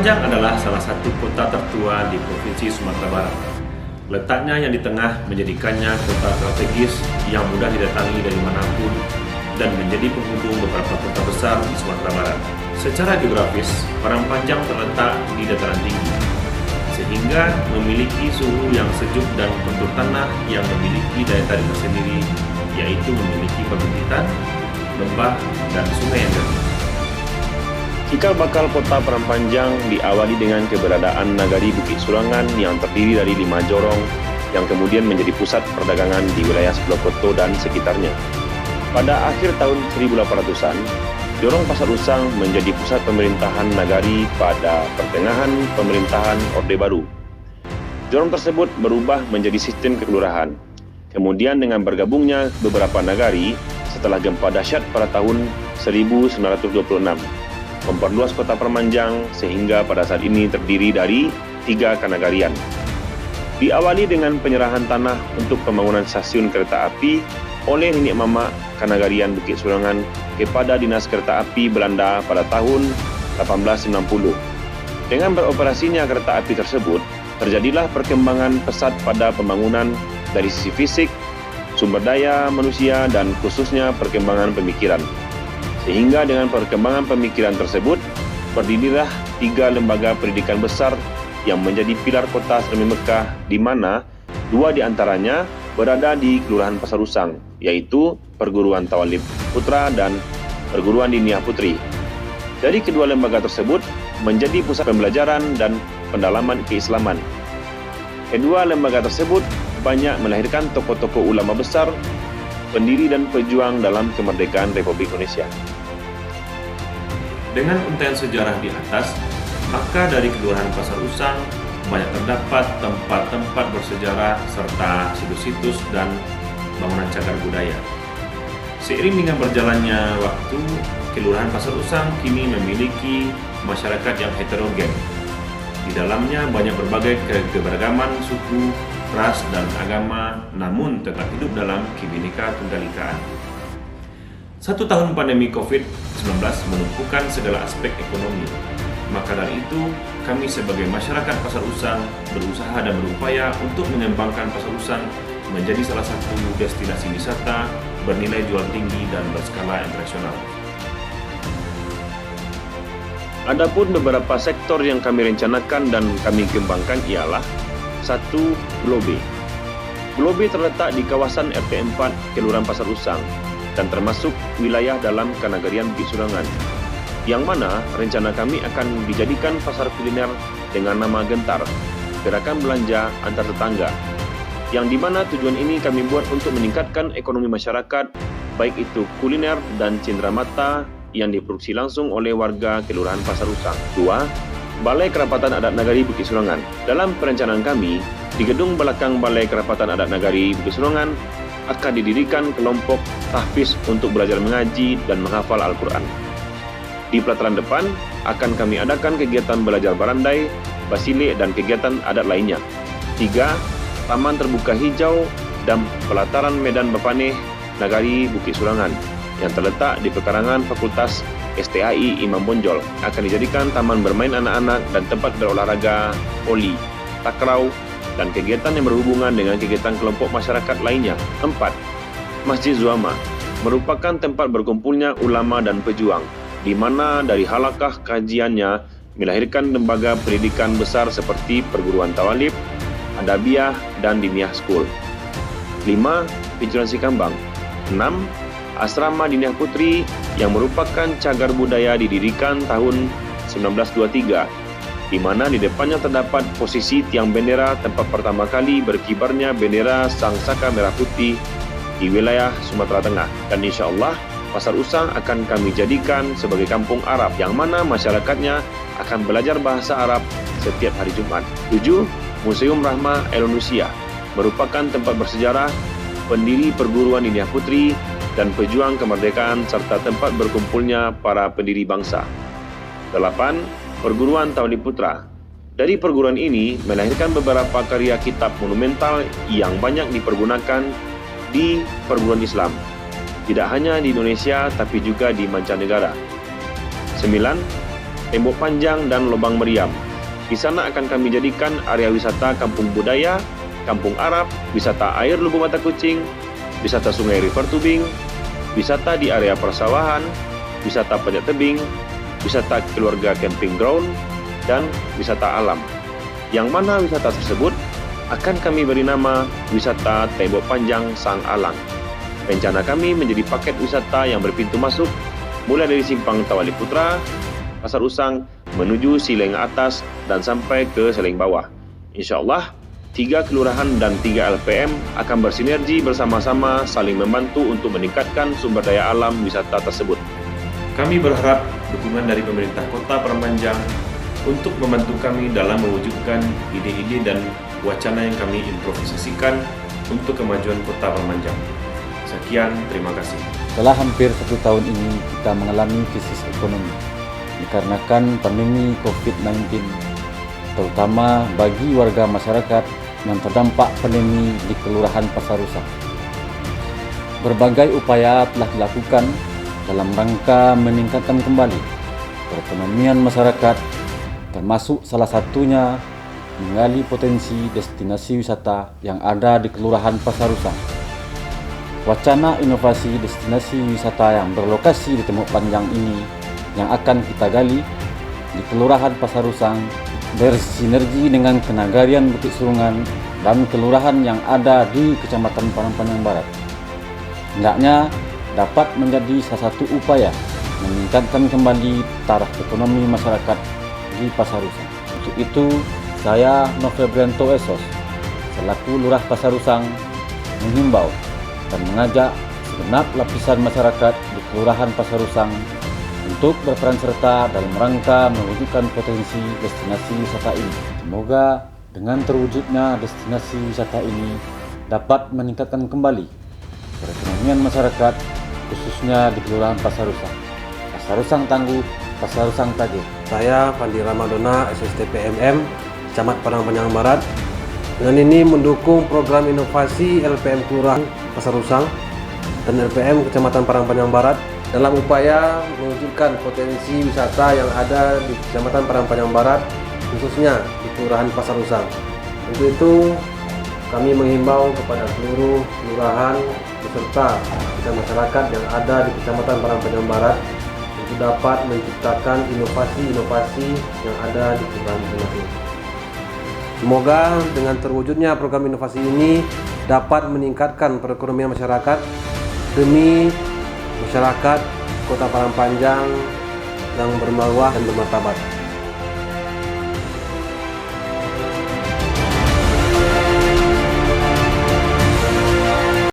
Panjang adalah salah satu kota tertua di Provinsi Sumatera Barat. Letaknya yang di tengah menjadikannya kota strategis yang mudah didatangi dari manapun dan menjadi penghubung beberapa kota besar di Sumatera Barat. Secara geografis, Panjang terletak di dataran tinggi, sehingga memiliki suhu yang sejuk dan kontur tanah yang memiliki daya tarik tersendiri, yaitu memiliki perbukitan, lembah, dan sungai yang jernih. Cikal bakal kota Panjang diawali dengan keberadaan nagari Bukit Surangan yang terdiri dari 5 jorong yang kemudian menjadi pusat perdagangan di wilayah Sebelokoto dan sekitarnya. Pada akhir tahun 1800-an, jorong Pasar Usang menjadi pusat pemerintahan nagari pada pertengahan pemerintahan Orde Baru. Jorong tersebut berubah menjadi sistem kekelurahan. Kemudian dengan bergabungnya beberapa nagari setelah gempa dahsyat pada tahun 1926, memperluas kota Panjang sehingga pada saat ini terdiri dari 3 kanagarian. Diawali dengan penyerahan tanah untuk pembangunan stasiun kereta api oleh nenek mama kanagarian Bukit Surangan kepada Dinas Kereta Api Belanda pada tahun 1890. Dengan beroperasinya kereta api tersebut, terjadilah perkembangan pesat pada pembangunan dari sisi fisik, sumber daya manusia, dan khususnya perkembangan pemikiran. Sehingga dengan perkembangan pemikiran tersebut, berdirilah 3 lembaga pendidikan besar yang menjadi pilar kota Seri Mekah, di mana 2 diantaranya berada di Kelurahan Pasar Usang, yaitu Perguruan Tawalib Putra dan Perguruan Diniah Putri. Dari kedua lembaga tersebut menjadi pusat pembelajaran dan pendalaman keislaman. Kedua lembaga tersebut banyak melahirkan tokoh-tokoh ulama besar, pendiri dan pejuang dalam kemerdekaan Republik Indonesia. Dengan untaian sejarah di atas, maka dari Kelurahan Pasar Usang banyak terdapat tempat-tempat bersejarah serta situs-situs dan bangunan cagar budaya. Seiring dengan berjalannya waktu, Kelurahan Pasar Usang kini memiliki masyarakat yang heterogen. Di dalamnya banyak berbagai keberagaman suku, ras, dan agama, namun tetap hidup dalam Bhinneka Tunggal Ika. 1 tahun pandemi COVID-19 menumpukan segala aspek ekonomi. Maka dari itu, kami sebagai masyarakat Pasar Usang berusaha dan berupaya untuk mengembangkan Pasar Usang menjadi salah satu destinasi wisata bernilai jual tinggi dan berskala internasional. Adapun beberapa sektor yang kami rencanakan dan kami kembangkan ialah 1. Pulau B. Pulau B terletak di kawasan RT 4 Kelurahan Pasar Usang dan termasuk wilayah dalam kanagarian Bukit Surangan, yang mana rencana kami akan dijadikan pasar kuliner dengan nama Gentar, gerakan belanja antar tetangga, yang dimana tujuan ini kami buat untuk meningkatkan ekonomi masyarakat, baik itu kuliner dan cenderamata yang diproduksi langsung oleh warga Kelurahan Pasar Usang. 2. Balai Kerapatan Adat Nagari Bukit Surangan. Dalam perencanaan kami, di gedung belakang Balai Kerapatan Adat Nagari Bukit Surangan akan didirikan kelompok tahfiz untuk belajar mengaji dan menghafal Al-Quran. Di pelataran depan akan kami adakan kegiatan belajar barandai, basilik, dan kegiatan adat lainnya. 3. Taman terbuka hijau dan pelataran Medan Bapaneh Nagari Bukit Surangan yang terletak di pekarangan Fakultas STAI Imam Bonjol akan dijadikan taman bermain anak-anak dan tempat berolahraga voli, takraw, dan kegiatan yang berhubungan dengan kegiatan kelompok masyarakat lainnya. 4. Masjid Zuama merupakan tempat berkumpulnya ulama dan pejuang, di mana dari halakah kajiannya melahirkan lembaga pendidikan besar seperti Perguruan Tawalib, Adabiyah, dan Diniah School. 5. Vigilance Kambang. 6. Asrama Diniah Putri yang merupakan cagar budaya didirikan tahun 1923, di mana di depannya terdapat posisi tiang bendera tempat pertama kali berkibarnya bendera Sang Saka Merah Putih di wilayah Sumatera Tengah. Dan insya Allah Pasar Usang akan kami jadikan sebagai kampung Arab yang mana masyarakatnya akan belajar bahasa Arab setiap hari Jumat. 7. Museum Rahmah Indonesia merupakan tempat bersejarah pendiri Perguruan Diniah Putri dan pejuang kemerdekaan serta tempat berkumpulnya para pendiri bangsa. 8. Perguruan Tawalib Putra. Dari perguruan ini melahirkan beberapa karya kitab monumental yang banyak dipergunakan di perguruan Islam, tidak hanya di Indonesia tapi juga di mancanegara. 9. Tembok Panjang, dan Lubang Meriam. Di sana akan kami jadikan area wisata kampung budaya, kampung Arab, wisata air Lubuk Mata Kucing, wisata sungai River Tubing, wisata di area persawahan, wisata panjat tebing, wisata keluarga camping ground, dan wisata alam. Yang mana wisata tersebut akan kami beri nama wisata Tembok Panjang Sang Alang. Rencana kami menjadi paket wisata yang berpintu masuk mulai dari Simpang Tawali Putra, Pasar Usang, menuju Sileng Atas dan sampai ke Sileng Bawah. InsyaAllah, 3 kelurahan dan 3 LPM akan bersinergi bersama-sama saling membantu untuk meningkatkan sumber daya alam wisata tersebut. Kami berharap dukungan dari pemerintah Kota Parangpanjang untuk membantu kami dalam mewujudkan ide-ide dan wacana yang kami improvisasikan untuk kemajuan Kota Parangpanjang. Sekian, terima kasih. Setelah hampir 1 tahun ini kita mengalami krisis ekonomi dikarenakan pandemi COVID-19, terutama bagi warga masyarakat yang terdampak pandemi di Kelurahan Pasar Usang. Berbagai upaya telah dilakukan dalam rangka meningkatkan kembali perekonomian masyarakat, termasuk salah satunya menggali potensi destinasi wisata yang ada di Kelurahan Pasar Usang. Wacana inovasi destinasi wisata yang berlokasi di Tembok Panjang ini yang akan kita gali di Kelurahan Pasar Usang bersinergi dengan Kenagarian Bukit Surungan dan kelurahan yang ada di Kecamatan Parangpanjang Barat. Hendaknya dapat menjadi salah satu upaya meningkatkan kembali taraf ekonomi masyarakat di Pasar Usang. Untuk itu, saya Nofebrianto Esos selaku Lurah Pasar Usang menghimbau dan mengajak segenap lapisan masyarakat di Kelurahan Pasar Usang untuk berperan serta dalam rangka mewujudkan potensi destinasi wisata ini. Semoga dengan terwujudnya destinasi wisata ini dapat meningkatkan kembali perekonomian masyarakat, khususnya di Kelurahan Pasar Usang. Pasar Usang tangguh, Pasar Usang tagih. Saya Fandi Ramadona, SST PMM, Camat Parangpanjang Barat. Dengan ini mendukung program inovasi LPM Kelurahan Pasar Usang dan LPM Kecamatan Parangpanjang Barat dalam upaya mewujudkan potensi wisata yang ada di Kecamatan Parangpanjang Barat, khususnya di Kelurahan Pasar Usang. Untuk itu, kami menghimbau kepada seluruh kelurahan beserta masyarakat yang ada di Kecamatan Parangpanjang Barat untuk dapat menciptakan inovasi-inovasi yang ada di kelurahan masing-masing. Semoga dengan terwujudnya program inovasi ini dapat meningkatkan perekonomian masyarakat demi masyarakat Kota Parangpanjang yang bermarwah dan bermartabat.